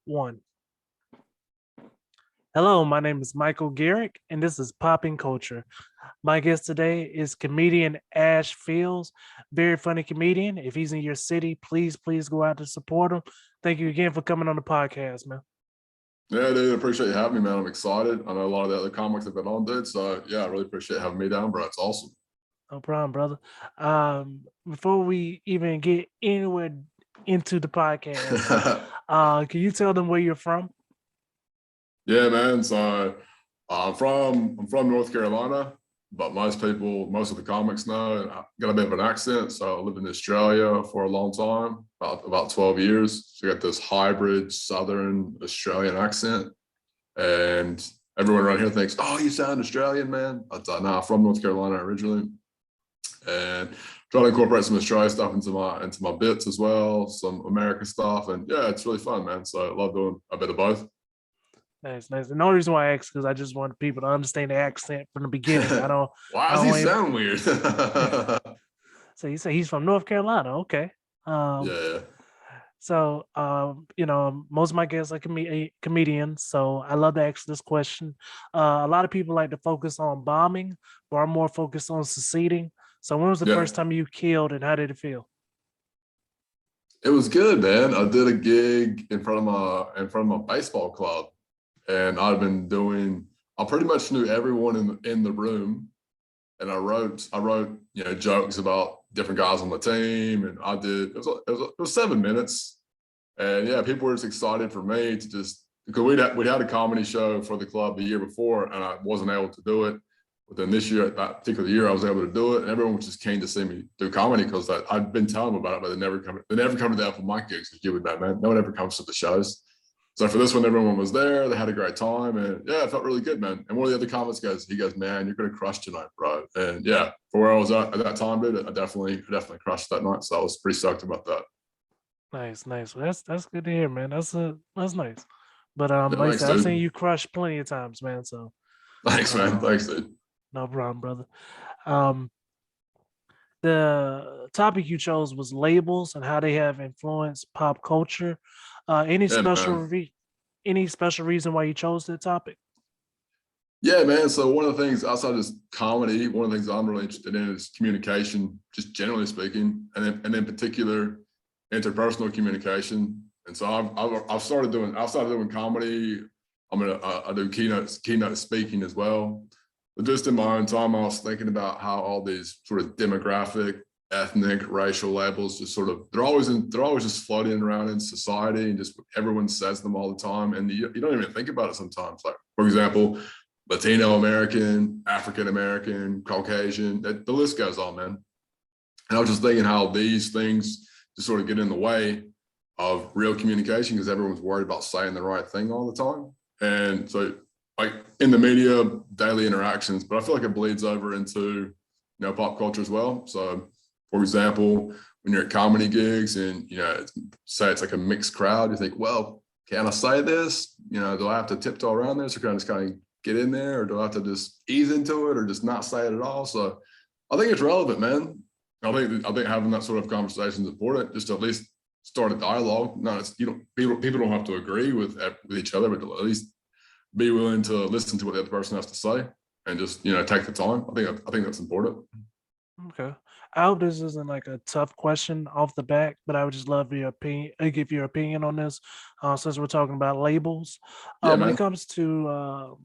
One. Hello, my name is Michael Garrick, and this is PoppinCulture. My guest today is comedian Ash Fields, very funny comedian. If he's in your city, please go out to support him. Thank you again for coming on the podcast, man. Yeah, dude, appreciate you having me, man. I'm excited. I know a lot of the other comics have been on, dude. So yeah, I really appreciate having me down, bro. It's awesome. No problem, brother. Before we even get anywhere into the podcast, can you tell them where you're from? Yeah, man. So I'm from North Carolina, but most people, most of the comics know I got a bit of an accent. So I lived in Australia for a long time, about 12 years. So I got this hybrid Southern Australian accent. And everyone around here thinks, oh, you sound Australian, man. I'm from North Carolina originally. And trying to incorporate some Australia stuff into my bits as well, some American stuff, and yeah, it's really fun, man. So I love doing a bit of both. Nice, nice. And the only reason why I ask because I just want people to understand the accent from the beginning. Why I does don't he want sound weird? so you say he's from North Carolina, okay? Um, Yeah, most of my guests are comedians, so I love to ask this question. A lot of people like to focus on bombing, but I'm more focused on succeeding. So when was the yeah. first time you killed, and how did it feel? It was good, man. I did a gig in front of my baseball club, and I'd been doing. I pretty much knew everyone in the room, and I wrote jokes about different guys on the team, and I did. It was 7 minutes. And yeah, people were just excited for me to just because we'd had a comedy show for the club the year before, and I wasn't able to do it. But then this year, that particular year, I was able to do it, and everyone was just keen to see me do comedy because I'd been telling them about it, but they never come. They never come to the open mic gigs. You would know, man. No one ever comes to the shows. So for this one, everyone was there. They had a great time, and yeah, it felt really good, man. And one of the other comments goes, "Man, you're gonna crush tonight, bro." And yeah, for where I was at that time, dude, I definitely crushed that night. So I was pretty stoked about that. Nice, nice. Well, that's good to hear, man. That's nice. But Yeah, like I thanks, said, I've seen dude. you crush plenty of times, man. So Thanks, man. um, Thanks, dude. no problem, brother. Um, the topic you chose was labels and how they have influenced pop culture. Uh, any Yeah, special man. re- any special reason why you chose that topic? Yeah, man. So one of the things outside of just comedy, one of the things I'm really interested in is communication, just generally speaking, and in particular, interpersonal communication. And so I've started doing comedy. I do keynote speaking as well. But just in my own time, I was thinking about how all these sort of demographic, ethnic, racial labels just sort of they're always just floating around in society, and just everyone says them all the time, and you don't even think about it sometimes. Like for example, Latino American, African American, Caucasian, the list goes on, man. And I was just thinking how these things just sort of get in the way of real communication because everyone's worried about saying the right thing all the time. And so, like in the media, daily interactions, but I feel like it bleeds over into pop culture as well. So, for example, when you're at comedy gigs and say it's like a mixed crowd, you think, well, can I say this? Do I have to tiptoe around this, or can I just kind of get in there, or do I have to just ease into it, or just not say it at all? So, I think it's relevant, man. I think having that sort of conversation is important, just to at least start a dialogue. No, it's people don't have to agree with each other, but at least be willing to listen to what the other person has to say and just take the time. I think that's important. Okay. I hope this isn't like a tough question off the back, but I would just love your opinion, give your opinion on this, since we're talking about labels. Yeah, When it man. comes to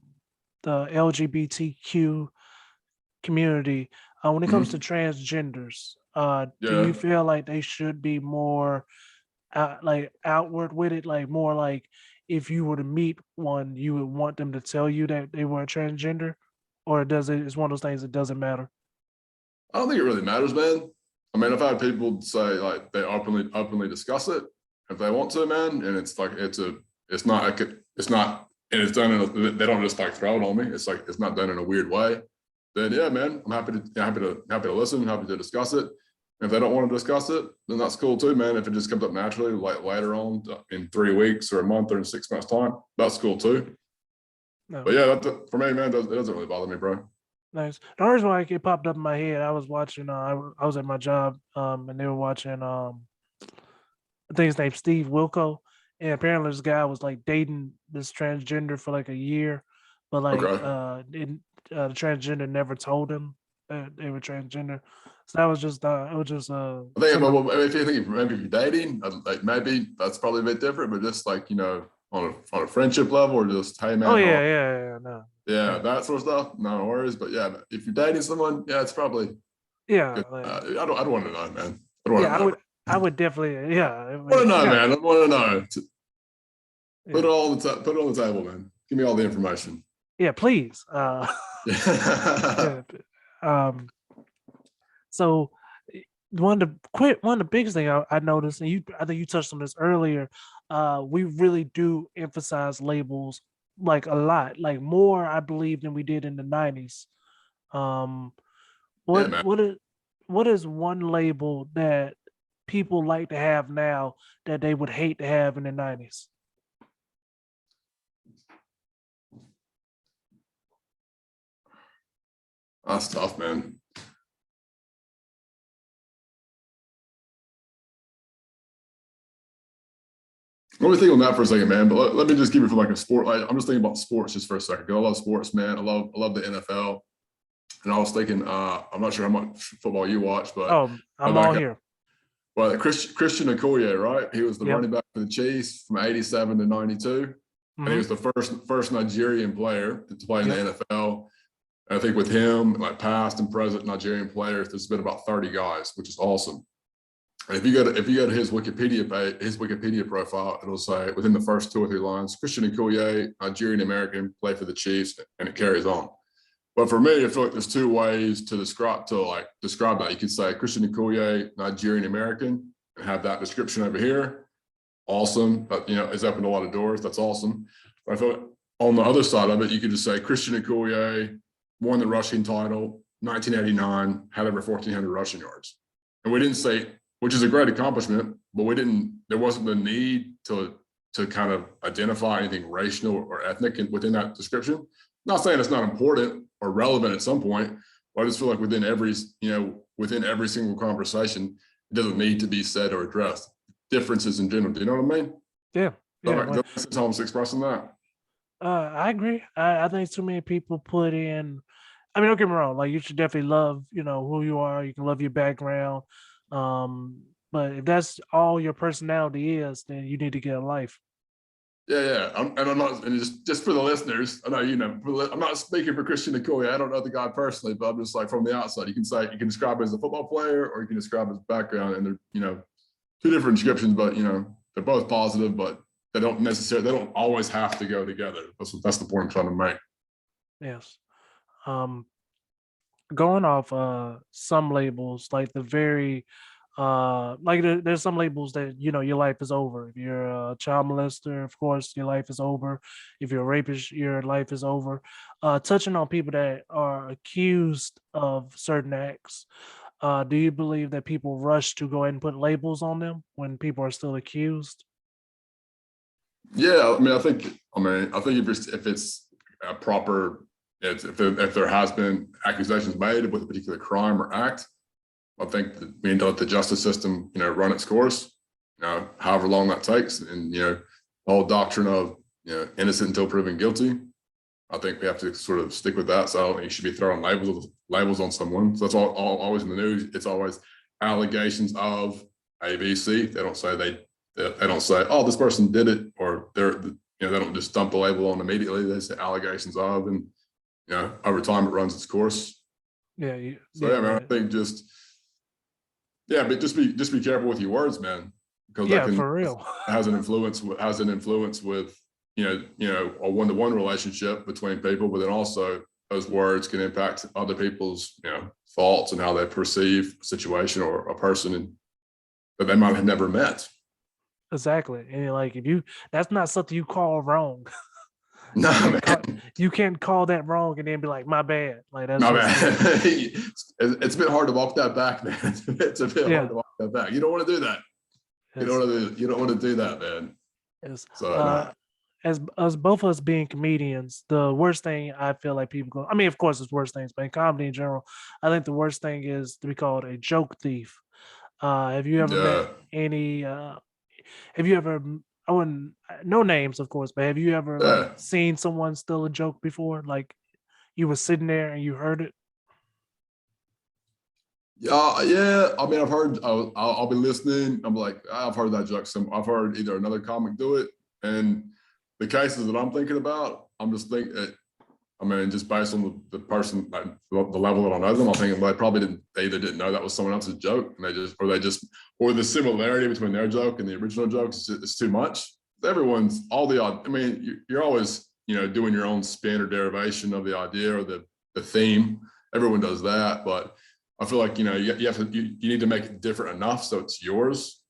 the LGBTQ community, when it comes to Mhm. transgenders, do Yeah. you feel like they should be more like outward with it, like more like if you were to meet one, you would want them to tell you that they were a transgender, or does it? It's one of those things that doesn't matter. I don't think it really matters, man. I mean, I've had people say like they openly discuss it if they want to, man, and it's like it's not, and it's done they don't just like throw it on me. It's like it's not done in a weird way. Then yeah, man, I'm happy to listen, happy to discuss it. If they don't want to discuss it, then that's cool too, man. If it just comes up naturally, like later on in 3 weeks or a month or in 6 months time, that's cool too. But No. yeah, for me, man, it doesn't really bother me, bro. Nice. The only reason why it popped up in my head, I was watching. I was at my job, and they were watching. I think his name's Steve Wilco, And apparently this guy was like dating this transgender for like a year, but like Okay. the transgender never told him that they were transgender. So that was just it was just I think some. if you think maybe if you're dating, like maybe that's probably a bit different, but just like, on a friendship level or just, hey Oh man, how yeah, are yeah, no, yeah, yeah, that sort of stuff. No worries. But yeah, if you're dating someone, yeah, it's probably yeah, good. like I don't want to know, man. I don't want yeah. to know. I would definitely, yeah, I I want mean, to know, yeah, man. I want to know. Put yeah, it all on put it on the table, man. Give me all the information. yeah. Please, Yeah. yeah. Um, so one of the biggest thing I noticed, and I think you touched on this earlier. We really do emphasize labels like a lot, like more, I believe, than we did in the '90s. Um, Yeah, what man. what is what is one label that people like to have now that they would hate to have in the '90s? That's tough, man. Let me think on that for a second, man. But let me just give it from like a sport. Like, I'm just thinking about sports just for a second. 'Cause I love sports, man. I love the NFL. And I was thinking, I'm not sure how much football you watch, but Oh, I I'm all like here. Christian Okoye, right? He was the Yep. running back for the Chiefs from '87 to '92, and he Hmm. was the first Nigerian player to play in the Yep. NFL. And I think with him, like past and present Nigerian players, there's been about 30 guys, which is awesome. And if you go to his Wikipedia profile, it'll say within the first 2 or 3 lines, Christian Okoye, Nigerian American, play for the Chiefs, and it carries on. But for me, I feel like there's two ways to describe that. You could say Christian Okoye, Nigerian American, and have that description over here. Awesome, but it's opened a lot of doors. That's awesome. But I feel like on the other side of it, you could just say Christian Okoye won the rushing title, 1989, had over 1,400 rushing yards, and we didn't say, which is a great accomplishment, but we didn't. There wasn't the need to kind of identify anything racial or ethnic within that description. Not saying it's not important or relevant at some point, but I just feel like within every single conversation, it doesn't need to be said or addressed. Differences in general. Do you know what I mean? Yeah. Yeah. Does Like, that make sense how I'm expressing that? I agree. I think too many people put in. I mean, don't get me wrong. Like, you should definitely love, who you are. You can love your background. Um, but if that's all your personality is, then you need to get a life. Yeah, yeah. I'm not, and just for the listeners, I know I'm not speaking for Christian Okoye. I don't know the guy personally, but I'm just like from the outside. You can describe him as a football player, or you can describe his background, and they're two different descriptions, but they're both positive, but they don't always have to go together. That's the point I'm trying to make. Yes. Um, Going off some labels, like the very there's some labels that your life is over. If you're a child molester, of course your life is over. If you're a rapist, your life is over. Touching on people that are accused of certain acts, do you believe that people rush to go ahead and put labels on them when people are still accused? Yeah, I think if it's a proper, if there has been accusations made with a particular crime or act, I think that we need to let the justice system, run its course, however long that takes, and the whole doctrine of innocent until proven guilty. I think we have to sort of stick with that. So I don't think you should be throwing labels on someone. So that's always in the news. It's always allegations of ABC. They don't say, oh, this person did it, or they don't just dump the label on immediately. They say allegations of, and over time it runs its course. Yeah, So yeah, man, I think but just be careful with your words, man, because that yeah, can for real. has an influence with a one-to-one relationship between people, but then also those words can impact other people's thoughts and how they perceive a situation or a person that they might have never met. Exactly. And like, if you that's not something you call wrong. No, man. You can't call that wrong and then be like, my bad. Like, that's No, just man. It's a bit hard to walk that back, man. It's a bit hard yeah. to walk that back. You don't want to do that. It's You don't want to do that, man. it's So no. as both of us being comedians, the worst thing I feel like people go, I mean, of course it's worse things, but in comedy in general, I think the worst thing is to be called a joke thief. Have you ever met Yeah. any have you ever I wouldn't no names, of course, but have you ever like Yeah. seen someone steal a joke before? Like you were sitting there and you heard it? Yeah, yeah. I mean, I've heard. I'll be listening. I'm like, I've heard that joke. I've heard either another comic do it, and the cases that I'm thinking about, I'm just thinking. I mean, just based on the person, like, the level that I know them, I'm thinking they probably didn't. They either didn't know that was someone else's joke, and or the similarity between their joke and the original jokes is too much. Everyone's all the. I mean, you're always doing your own spin or derivation of the idea or the theme. Everyone does that, but I feel like you have to you need to make it different enough so it's yours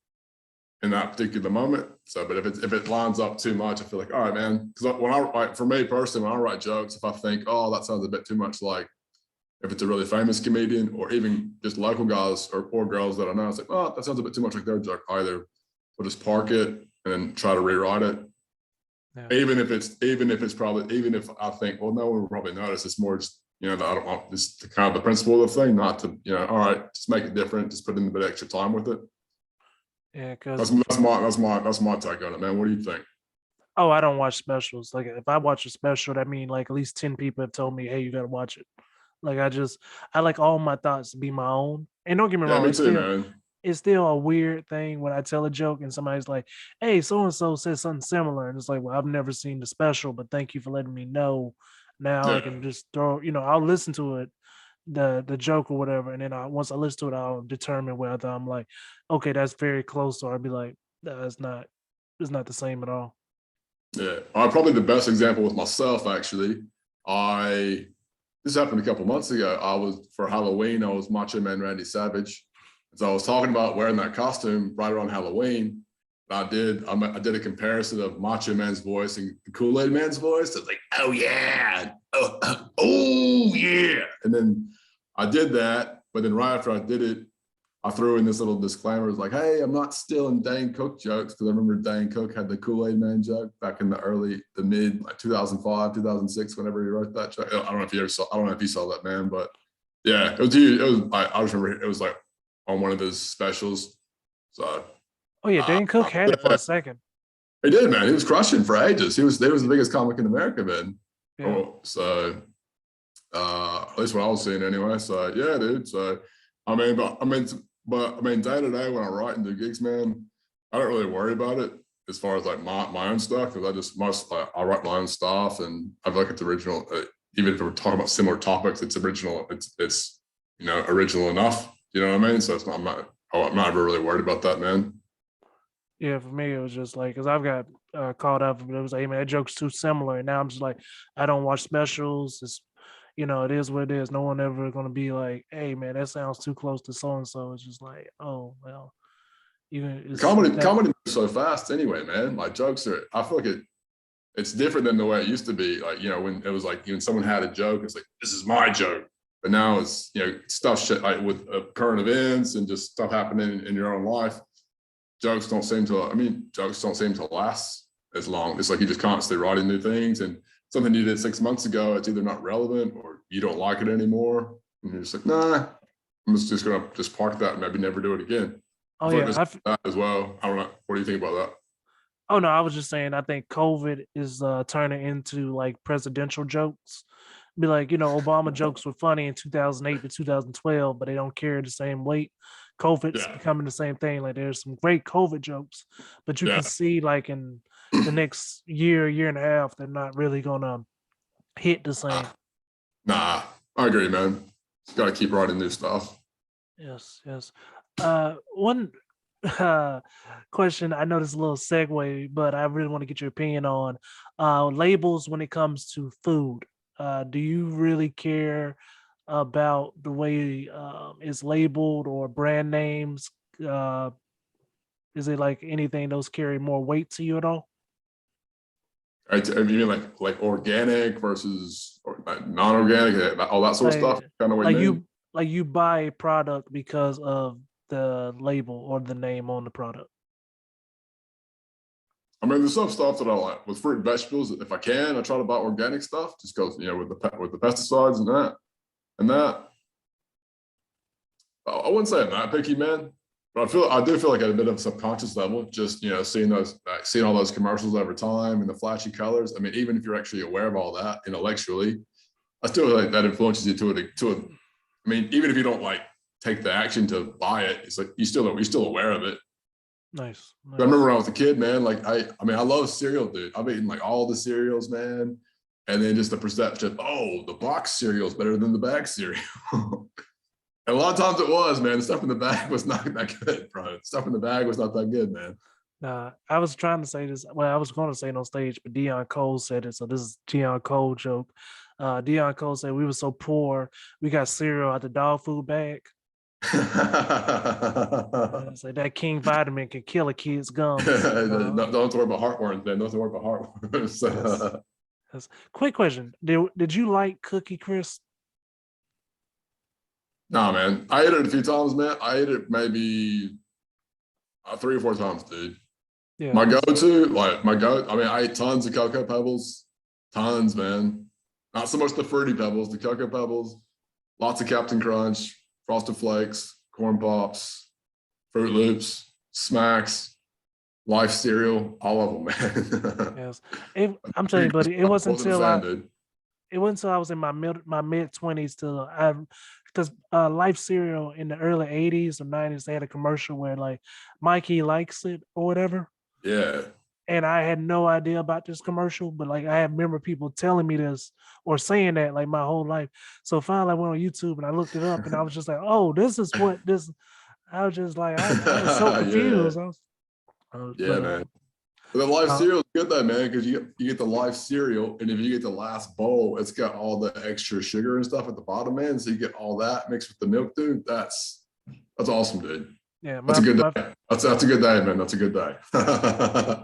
in that particular moment. So, but if it lines up too much, I feel like, all right, man. Because for me personally, when I write jokes, if I think, oh, that sounds a bit too much like if it's a really famous comedian or even just local guys or girls that I know, it's like, oh, that sounds a bit too much like their joke. Either we'll just park it and then try to rewrite it. Yeah. Even if if I think, well, no one will probably notice. It's more just that I don't want this the kind of the principle of the thing, not to all right, just make it different, just put in a bit extra time with it. Yeah, That's because that's my that's my that's my take on it, man. What do you think? oh, I don't watch specials. Like if I watch a special, that mean like at least 10 people have told me, hey, you gotta watch it. Like I like all my thoughts to be my own. And don't get me Yeah, wrong, me too, man. it's still a weird thing when I tell a joke and somebody's like, hey, so and so said something similar. And it's like, well, I've never seen the special, but thank you for letting me know. Now I Yeah, can just throw, I'll listen to it, the joke or whatever. And then once I listen to it, I'll determine whether I'm like, okay, that's very close, or I'll be like, that's not it's not the same at all. yeah. Probably the best example with myself, actually. I This happened a couple months ago. I was for Halloween. I was Macho Man Randy Savage, so I was talking about wearing that costume right around Halloween. I did a comparison of Macho Man's voice and the Kool Aid Man's voice. I was like, oh yeah, oh yeah, and then I did that. But then right after I did it, I threw in this little disclaimer. It's like, hey, I'm not stealing Dane Cook jokes because I remember Dane Cook had the Kool-Aid Man joke back in the mid like 2005, 2006, whenever he wrote that joke. I don't know if you ever saw. I don't know if you saw that, man, but yeah, it was huge. It was. I just remember it was like on one of his specials. So Oh yeah, Dane Cook had it for yeah, a second. he did, man. He was crushing for ages. They was the biggest comic in America, man. Yeah. Oh, so at least what I was seeing anyway. So yeah, dude. So I mean, but I mean, day to day when I write and do gigs, man, I don't really worry about it as far as like my own stuff because I write my own stuff and I feel like it's original. Even if we're talking about similar topics, it's original. It's original enough. You know what I mean? So I'm not ever really worried about that, man. Yeah, for me it was just like because I've got caught up, but it was like, hey man, that joke's too similar. And now I'm just like, I don't watch specials. It is what it is. No one ever gonna be like, hey man, that sounds too close to so and so. It's just like, oh well, even it's that. Comedy moves so fast anyway, man. Like jokes are. I feel like it's different than the way it used to be. Like, when it was like, when someone had a joke, it's like, this is my joke. But now it's, stuff shit like with current events and just stuff happening in your own life. Jokes don't seem to last as long. It's like you're just constantly writing new things and something you did 6 months ago, it's either not relevant or you don't like it anymore. And you're just like, nah, I'm just going to just park that and maybe never do it again. I Oh feel like yeah, there's that as well. I don't know. What do you think about that? oh no, I was just saying. I think COVID is turning into like presidential jokes. Be like, Obama jokes were funny in 2008 to 2012, but they don't carry the same weight. COVID's Yeah. becoming the same thing. Like there's some great COVID jokes, but you can Yeah. see like in the next year and a half, they're not really gonna hit the same. Nah, I agree, man. Got to keep writing new stuff. Yes, yes. One uh, question. I know this is a little segue, but I really want to get your opinion on labels when it comes to food. Do you really care about the way it's labeled or brand names? Uh, is it like anything those carry more weight to you at all? Right? You mean like organic versus non-organic, all that sort of stuff? Like, Kind of what you like mean? you buy a product because of the label or the name on the product. I mean, there's some stuff that I like with fruit and vegetables. If I can, I try to buy organic stuff just because with the pesticides and that. I wouldn't say I'm that picky, man. But I do feel like at a bit of a subconscious level, just seeing all those commercials over time and the flashy colors. I mean, even if you're actually aware of all that intellectually, I still feel like that influences you to. I mean, even if you don't like take the action to buy it, it's like you're still aware of it. Nice, I remember nice. when I was a kid, man. Like I mean, I love cereal, dude. I've eaten like all the cereals, man. And then just the perception, oh, the box cereal is better than the bag cereal. And a lot of times it was, man. The stuff in the bag was not that good, bro. The stuff in the bag was not that good, man. I was trying to say this. Well, I was going to say it on stage, but Dion Cole said it. So this is Dion Cole joke. Dion Cole said we were so poor, we got cereal out the dog food bag. It's like that King vitamin can kill a kid's gums. Don't worry about heartworms, man. Don't worry about Yes, heartworms. yes. Quick question: Did you like Cookie Crisp? Nah, man. I ate it a few times, man. I ate it maybe 3 or 4 times, dude. Yeah, My go-to, like my go. I mean, I ate tons of Cocoa Pebbles, tons, man. Not so much the Fruity Pebbles, the Cocoa Pebbles. Lots of Captain Crunch, Frosted Flakes, Corn Pops, Fruit Loops, Smacks, Life cereal, all of them, man. yes. I'm telling you, buddy, it wasn't Wasn't a until fan, dude. I was in my mid 20s till I because Life Cereal in the early 80s or 90s they had a commercial where like Mikey likes it or whatever. Yeah. And I had no idea about this commercial, but like I remember people telling me this or saying that like my whole life. So finally I went on YouTube and I looked it up and I was just like, oh, this is what this. I was just like, I was so Yeah. confused. Yeah, But man. But the life uh, cereal is good though, man, because you get the life cereal, and if you get the last bowl, it's got all the extra sugar and stuff at the bottom, man. So you get all that mixed with the milk, dude. That's awesome, dude. yeah, That's a good my day. That's a good day, man. That's a good day.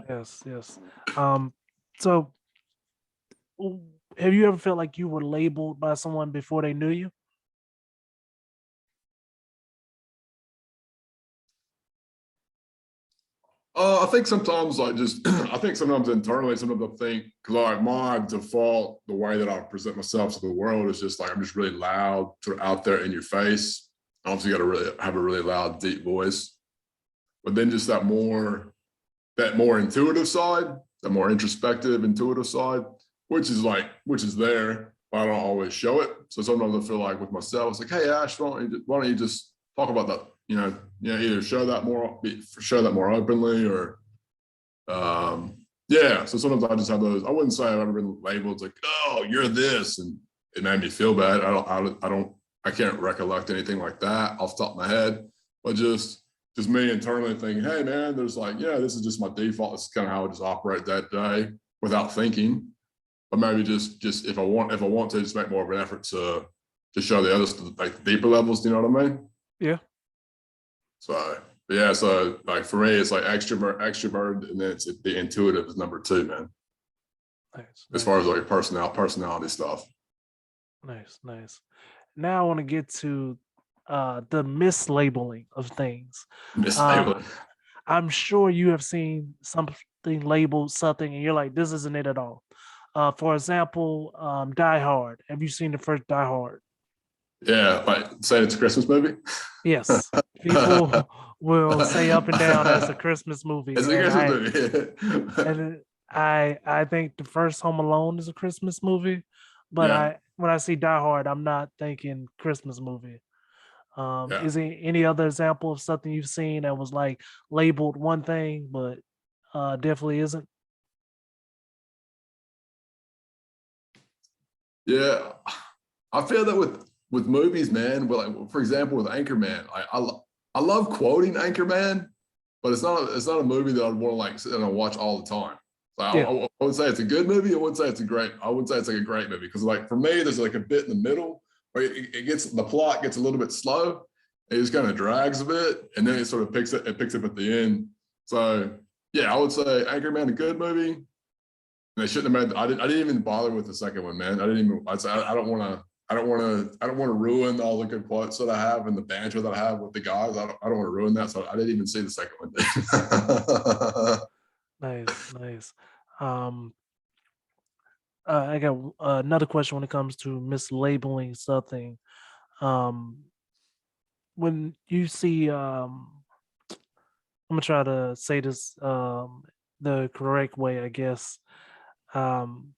yes, yes. Um, so have you ever felt like you were labeled by someone before they knew you? I think sometimes like just I think sometimes internally, sometimes I think because like my default, the way that I present myself to the world is just like I'm just really loud, sort of out there in your face. Obviously, got to really have a really loud, deep voice. But then just that more intuitive side, that more introspective, intuitive side, which is there, but I don't always show it. So sometimes I feel like with myself, it's like, hey Ash, why don't you just talk about that? Either show that more openly, or yeah. So sometimes I just have those. I wouldn't say I've ever been labeled like, oh, you're this, and it made me feel bad. I can't recollect anything like that off the top of my head, but just me internally thinking, hey man, there's like, yeah, this is just my default. This is kind of how I just operate that day without thinking. But maybe just if I want to just make more of an effort to show the other like deeper levels, do you know what I mean? Yeah. So yeah, so like for me, it's like extrovert, and then it's the intuitive is number two, man. Nice, As far as nice, like personality stuff. nice, nice. Now I want to get to the mislabeling of things. Uh, Mislabeling. I'm sure you have seen something labeled something and you're like, this isn't it at all. For example, Die Hard. Have you seen the first Die Hard? Yeah, like saying it's a Christmas movie. Yes. People will say up and down that's a Christmas movie. It's a Christmas movie. I think the first Home Alone is a Christmas movie, but Yeah, when I see Die Hard, I'm not thinking Christmas movie. yeah. Is there any other example of something you've seen that was like labeled one thing, but definitely isn't? Yeah, I feel that with movies, man. Well, like, for example, with Anchorman, I love quoting Anchorman, but it's not a movie that I'd want to like sit and watch all the time. So Yeah, I would say it's a good movie. I wouldn't say it's like a great movie, because like for me, there's like a bit in the middle where the plot gets a little bit slow. It just kind of drags a bit, and then it sort of picks up at the end. So yeah, I would say Anchorman, a good movie. They shouldn't have made. I didn't even bother with the second one, man. I didn't even. I don't want to. I don't want to ruin all the good quotes that I have and the banter that I have with the guys. I don't want to ruin that. So I didn't even see the second one. nice, nice. Um, I got another question when it comes to mislabeling something. Um, when you see gonna try to say this the correct way, I guess. Um,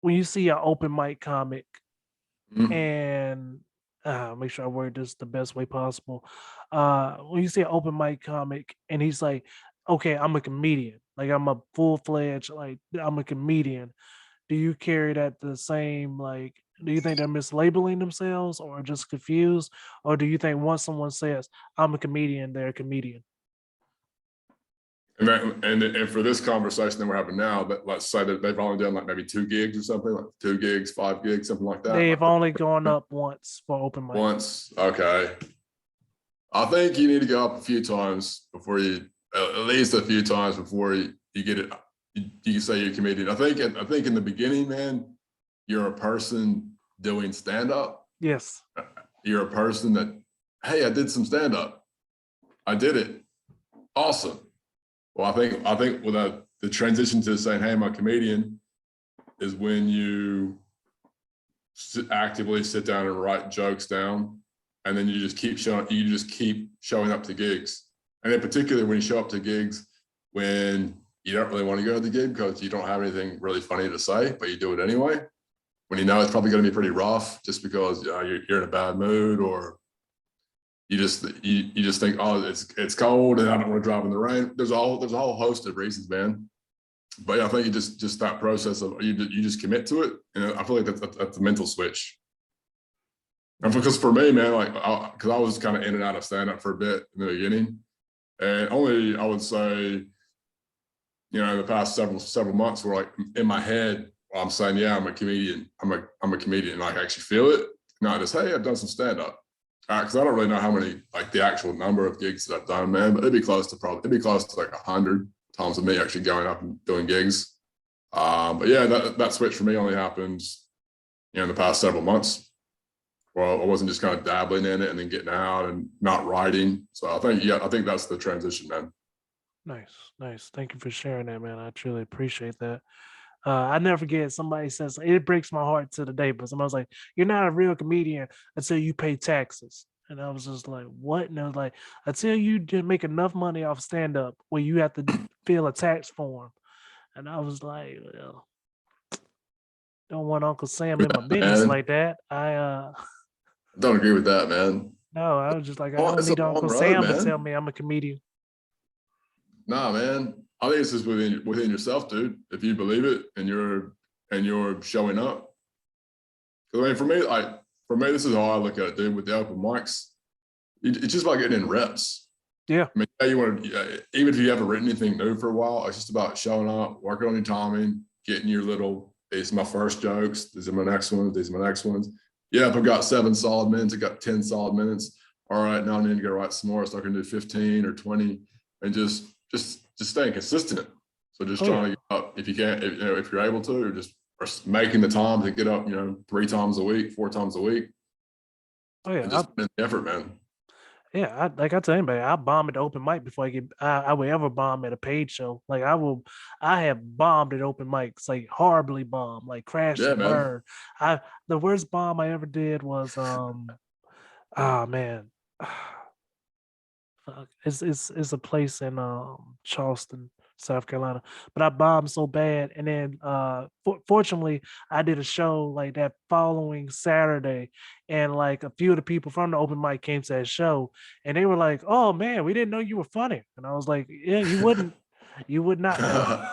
when you see an open mic comic Mhm. and make sure I word this the best way possible. When you see an open mic comic and he's like, "Okay, I'm a comedian. Like I'm a full fledged like I'm a comedian." Do you carry that the same like? Do you think they're mislabeling themselves or just confused, or do you think once someone says, "I'm a comedian," they're a comedian? And for this conversation that we're having now, but let's say that they've only done like maybe 2 gigs or something, like 2 gigs, 5 gigs, something like that. They've Like only gone up once for open mic. once, okay. I think you need to go up a few times before you, at least a few times before you get it. You can say you're a comedian. I think in the beginning, man, you're a person doing stand up. Yes. You're a person that, hey, I did some stand up. I did it. Awesome. Well, I think with the transition to saying, "Hey, I'm a comedian," is when you actively sit down and write jokes down, and then you just keep showing. You just keep showing up to gigs, and in particular, when you show up to gigs when you don't really want to go to the gig because you don't have anything really funny to say, but you do it anyway. When you know it's probably going to be pretty rough, just because you're in a bad mood, or you just think, oh, it's cold and I don't want to drive in the rain. There's a whole host of reasons, man. But yeah, I think you just that process of you just commit to it, and I feel like that's a mental switch. And because for me, man, like because I was kind of in and out of stand up for a bit in the beginning, and only I would say, in the past several months, where like in my head, I'm saying, yeah, I'm a comedian. I'm a comedian. Like I actually feel it, not just, hey, I've done some stand up. Because I don't really know how many, like the actual number of gigs that I've done, man, but it'd be close to like 100 times of me actually going up and doing gigs. But yeah, that switch for me only happened, in the past several months. Well, I wasn't just kind of dabbling in it and then getting out and not writing. So I think that's the transition, man. Nice, nice. Thank you for sharing that, man. I truly appreciate that. I never forget somebody says it breaks my heart to the day, but somebody was like, "You're not a real comedian until you pay taxes." And I was just like, "What?" And I was like, "Until you did make enough money off stand up where you have to fill a tax form." And I was like, "Well, don't want Uncle Sam in my business Man, like that." I don't agree with that, man. No, I was just like, I Oh, don't it's a need long Uncle road, Sam to tell man. me I'm a comedian. Nah, man. I think it's just within yourself, dude. If you believe it and you're showing up. Because I mean, for me, this is how I look at it, dude. With the open mics, it's just about getting in reps. Yeah. I mean, yeah, you want to, even if you haven't written anything new for a while, it's just about showing up, working on your timing, getting your little. These are my first jokes. These are my next ones. These are my next ones. Yeah, if I've got 7 solid minutes, I got 10 solid minutes. All right, now I need to go write some more. So I can do 15 or 20, and just staying consistent. So just Oh trying yeah. to get up if you can, if you're able to, or just or making the time to get up, 3 times a week, 4 times a week, Oh and yeah. just put in the effort, man. Yeah, like I tell anybody, I bomb at the open mic before I would ever bomb at a paid show. Like I have bombed at open mics, like horribly bombed, like crash Yeah, and man. burn. The worst bomb I ever did was ah man, fuck. It's a place in Charleston, South Carolina. But I bombed so bad, and then fortunately, I did a show like that following Saturday, and like a few of the people from the open mic came to that show, and they were like, "Oh man, we didn't know you were funny," and I was like, "Yeah, you would not know."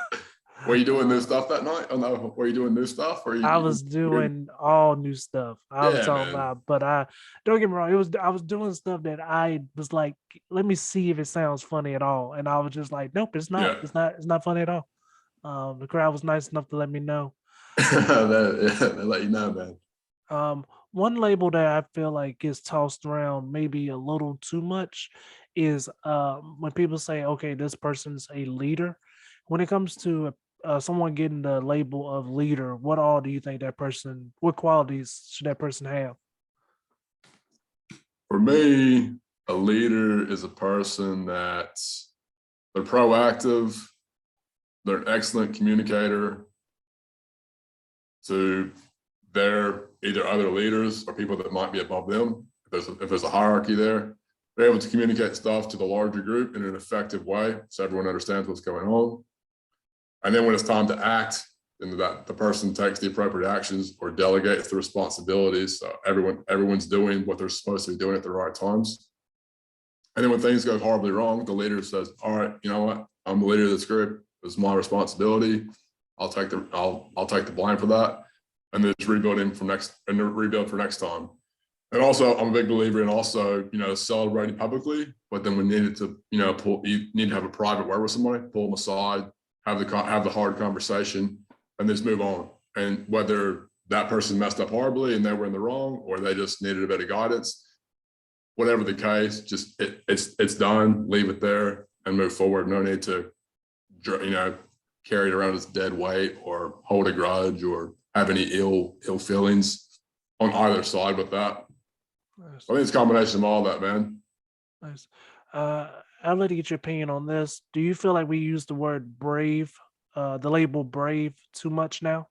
Were you doing new Uh, stuff that night? Oh no, were you doing new stuff? Or I was doing all new stuff. I was yeah, talking man. about, but I don't get me wrong. I was doing stuff that I was like, let me see if it sounds funny at all. And I was just like, nope, it's not. Yeah. It's not funny at all. The crowd was nice enough to let me know. They let you know, man. One label that I feel like gets tossed around maybe a little too much is when people say, okay, this person's a leader. When it comes to someone getting the label of leader, what all do you think what qualities should that person have? For me, a leader is a person that's they're proactive, they're an excellent communicator to their either other leaders or people that might be above them. If there's a hierarchy there, they're able to communicate stuff to the larger group in an effective way so everyone understands what's going on. And then when it's time to act, then the person takes the appropriate actions or delegates the responsibilities. So everyone's doing what they're supposed to be doing at the right times. And then when things go horribly wrong, the leader says, all right, you know what? I'm the leader of this group. It's my responsibility. I'll take the blame for that. And then just rebuild for next time. And also, I'm a big believer in also, celebrating publicly, but then we needed to, you need to have a private word with somebody, pull them aside, have the hard conversation, and just move on. And whether that person messed up horribly and they were in the wrong, or they just needed a bit of guidance, whatever the case, just it's done, leave it there and move forward. No need to, carry it around as dead weight or hold a grudge or have any ill feelings on either side with that. Nice. I think it's a combination of all that, man. Nice. I'd like to get your opinion on this. Do you feel like we use the word brave, the label brave, too much now?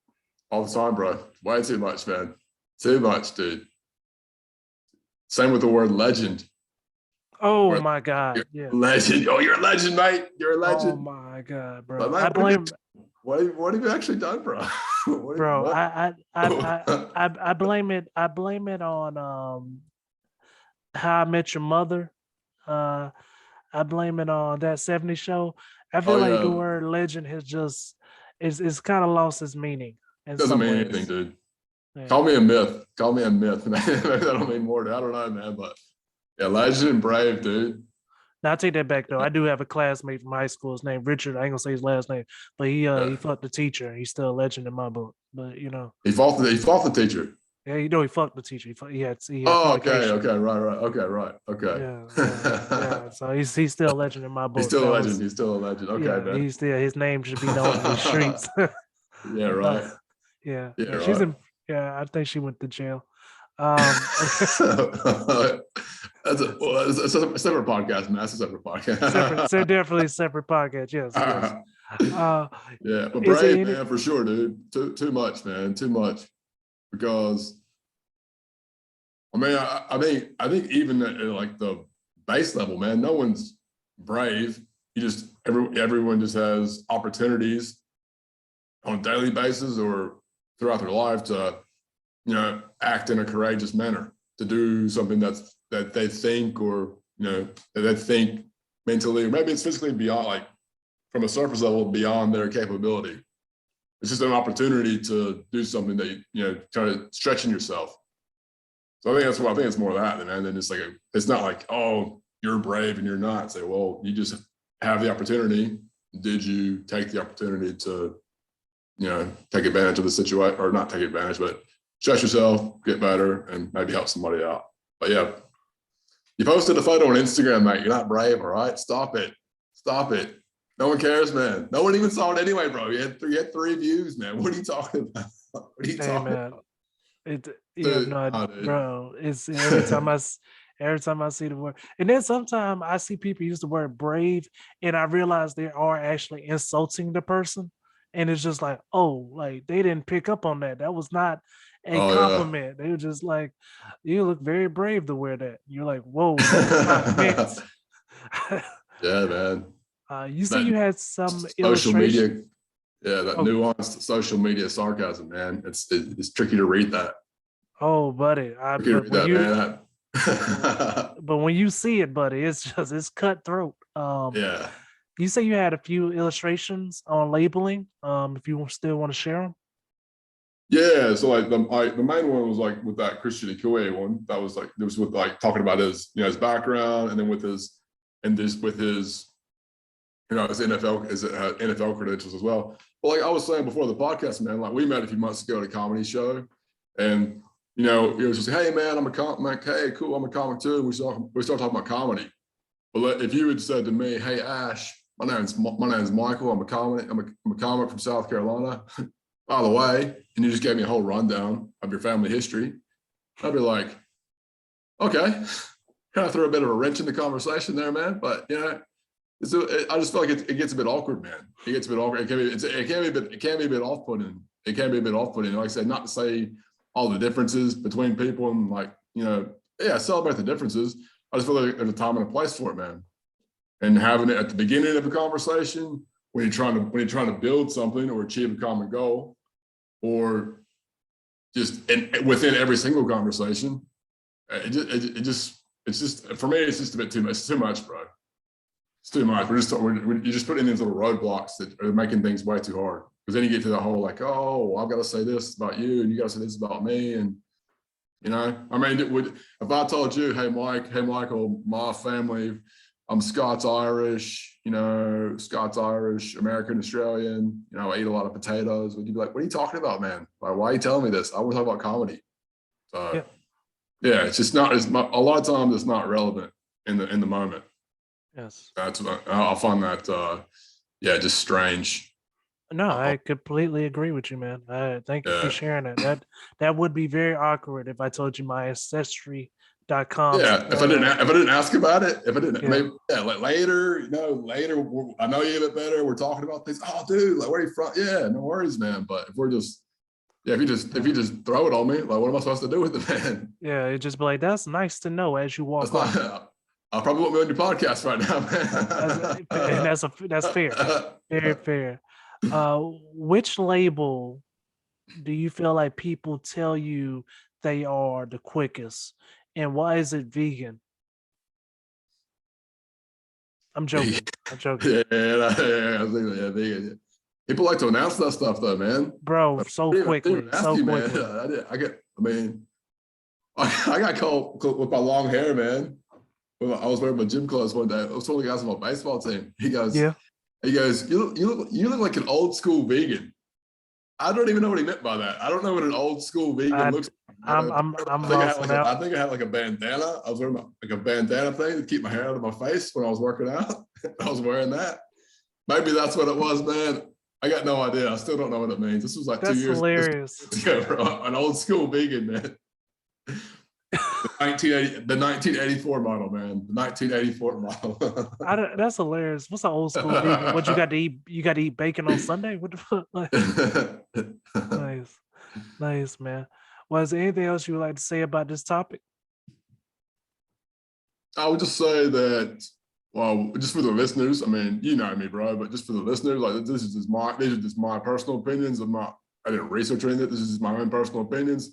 All the time, bro. Way too much, man. Too much, dude. Same with the word legend. Oh my God. Yeah. Legend. Oh, you're a legend, mate. You're a legend. Oh my God, bro. But, I blame what have you actually done, bro? bro. I blame it. I blame it on How I Met Your Mother. I blame it on That 70s Show. I feel like the word legend has just it's kind of lost its meaning. Doesn't mean anything, dude. Yeah. Call me a myth. Call me a myth. That'll mean more. I don't know, man. But yeah, legend and brave, dude. Now I take that back though. I do have a classmate from high school. His name Richard. I ain't gonna say his last name, but he fucked the teacher. He's still a legend in my book. But he fought the teacher. Yeah, he fucked the teacher. He had oh, okay, right. Okay. Yeah. So he's still a legend in my book. He's still a legend. He's still a legend. Okay, yeah, man. His name should be known in the streets. yeah, right. Yeah, right. She's in. Yeah, I think she went to jail. That's a separate podcast, man. That's a separate podcast. So definitely separate podcast. Yes. Yeah, but brave, man, for sure, dude. Too much, man. Too much. Because I think even at like the base level, man, no one's brave. Everyone just has opportunities on a daily basis or throughout their life to, act in a courageous manner, to do something that they think or, that they think mentally, or maybe it's physically beyond, like from a surface level, beyond their capability. It's just an opportunity to do something that, kind of stretching yourself. So I think it's more of that, man. Than it's like, it's not like, oh, you're brave and you're not. Say, well, you just have the opportunity. Did you take the opportunity to, take advantage of the situation, or not take advantage, but stretch yourself, get better, and maybe help somebody out. But yeah, you posted a photo on Instagram, mate. You're not brave, all right? Stop it. No one cares, man. No one even saw it anyway, bro. You had 3 views, man. What are you talking about? What are you talking about? Bro. It's every time I see the word, and then sometimes I see people use the word brave, and I realize they are actually insulting the person, and it's just like, oh, like they didn't pick up on that. That was not a compliment. Yeah. They were just like, you look very brave to wear that. You're like, whoa, that was not meant. Yeah, man. You said you had some social media. Yeah, that nuanced social media sarcasm, man. It's tricky to read that. Oh, buddy. But when you see it, buddy, it's cutthroat. Yeah. You say you had a few illustrations on labeling. If you still want to share them. Yeah, so like the main one was like with that Christian Ikue one. That was like, it was with like talking about his his background, and then with his his NFL credentials as well. But like I was saying before the podcast, man, like we met a few months ago at a comedy show, and it was just, hey man, I'm a comic. Hey, cool, I'm a comic too. And we started talking about comedy. But if you had said to me, hey Ash, my name's Michael. I'm a comic. I'm a comic from South Carolina. By the way, and you just gave me a whole rundown of your family history, I'd be like, okay, kind of throw a bit of a wrench in the conversation there, man. But I just feel like it gets a bit awkward, man. It gets a bit awkward. It can be a bit off-putting. It can be a bit off-putting. Like I said, not to say all the differences between people and celebrate the differences. I just feel like there's a time and a place for it, man. And having it at the beginning of a conversation when you're trying to build something or achieve a common goal, or just within every single conversation, it's just for me, it's just a bit too much. It's too much, bro. It's too much. You're just putting these little roadblocks that are making things way too hard. Because then you get to the whole like, oh, I've got to say this about you, and you got to say this about me, and you know, I mean, if I told you, hey Michael, my family, I'm Scots-Irish, you know, Scots-Irish, American, Australian, you know, I eat a lot of potatoes. Would you be like, what are you talking about, man? Like, why are you telling me this? I want to talk about comedy. So yeah, it's just not, a lot of times it's not relevant in the moment. Yes. That's what I find that, yeah, just strange. No, I completely agree with you, man. Thank you for sharing that. That would be very awkward if I told you my ancestry.com. Yeah, if I didn't ask about it, maybe like later, you know, I know you a bit better. We're talking about things. Oh, dude, like where are you from? Yeah, no worries, man. But if we're just, if you just throw it on me, like what am I supposed to do with it, man? Yeah, it just be like, that's nice to know as you walk off. I probably won't be on your podcast right now, man. And that's fair, very fair. Which label do you feel like people tell you they are the quickest, and why is it vegan? I'm joking. I'm joking. Vegan. People like to announce that stuff, though, man. Bro, so quickly. Man. I got called with my long hair, man. I was wearing my gym clothes one day. I was one of the guys on my baseball team. He goes, you look like an old school vegan. I don't even know what he meant by that. I don't know what an old school vegan looks like. I think I had like a bandana. I was wearing like a bandana thing to keep my hair out of my face when I was working out. I was wearing that. Maybe that's what it was, man. I got no idea. I still don't know what it means. This was like 2 years ago. An old school vegan, man. The 1984 model, man. The 1984 model. That's hilarious. What's an old school vegan? What you got to eat? You got to eat bacon on Sunday? What the fuck? Like, nice, man. Was there anything else you would like to say about this topic? I would just say that, well, just for the listeners, I mean, you know me, bro, but just for the listeners, like these are just my personal opinions. I didn't research anything. This is just my own personal opinions.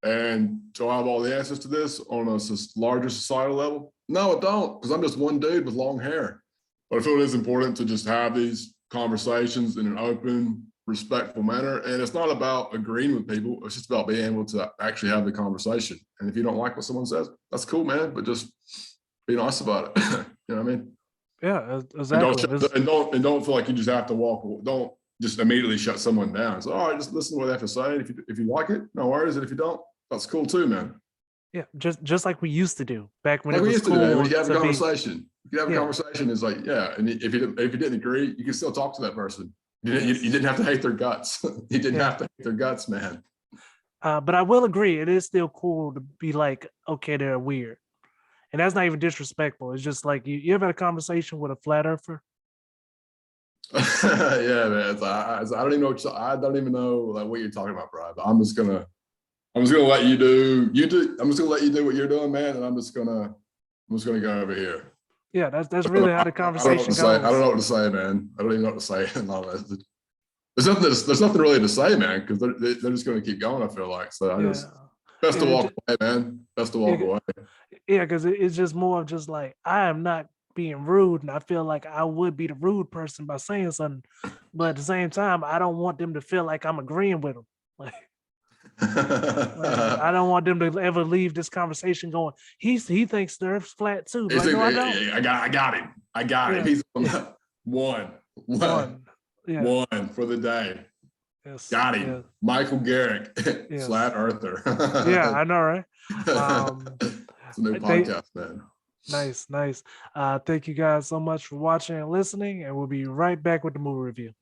And do I have all the answers to this on a larger societal level? No, I don't, because I'm just one dude with long hair. But I feel it is important to just have these conversations in an open, respectful manner. And it's not about agreeing with people. It's just about being able to actually have the conversation. And if you don't like what someone says, that's cool, man. But just be nice about it. You know what I mean? Yeah, exactly. And don't feel like you just have to walk. Don't just immediately shut someone down. So, all right, just listen to what they have to say. If you like it, no worries. And if you don't, that's cool too, man. Yeah, just like we used to do back when like it was cool. When you have a conversation, you have a conversation. It's like, yeah, and if you didn't agree, you can still talk to that person. You didn't have to hate their guts. You didn't have to hate their guts, man. But I will agree, it is still cool to be like, okay, they're weird, and that's not even disrespectful. It's just like you ever had a conversation with a flat earther? Yeah, man. I don't even know like what you're talking about, bro. But I'm just gonna let you do. I'm just gonna let you do what you're doing, man. And I'm just gonna go over here. Yeah, that's really how the conversation goes. I don't know what to say, man. I don't even know what to say. There's nothing really to say, man, because they're just gonna keep going. I feel like so. Best to walk away, man. Best to walk away. Yeah, because it's just more of just like, I am not being rude, and I feel like I would be the rude person by saying something, but at the same time, I don't want them to feel like I'm agreeing with them. Like I don't want them to ever leave this conversation going, he thinks the earth's flat too. Like, no, I don't. I got him. He's one for the day. Yes. Got him. Yes. Michael Garrick, yes. Flat Earther. Yeah, I know, right? It's a new podcast, man. Nice. Thank you guys so much for watching and listening, and we'll be right back with the movie review.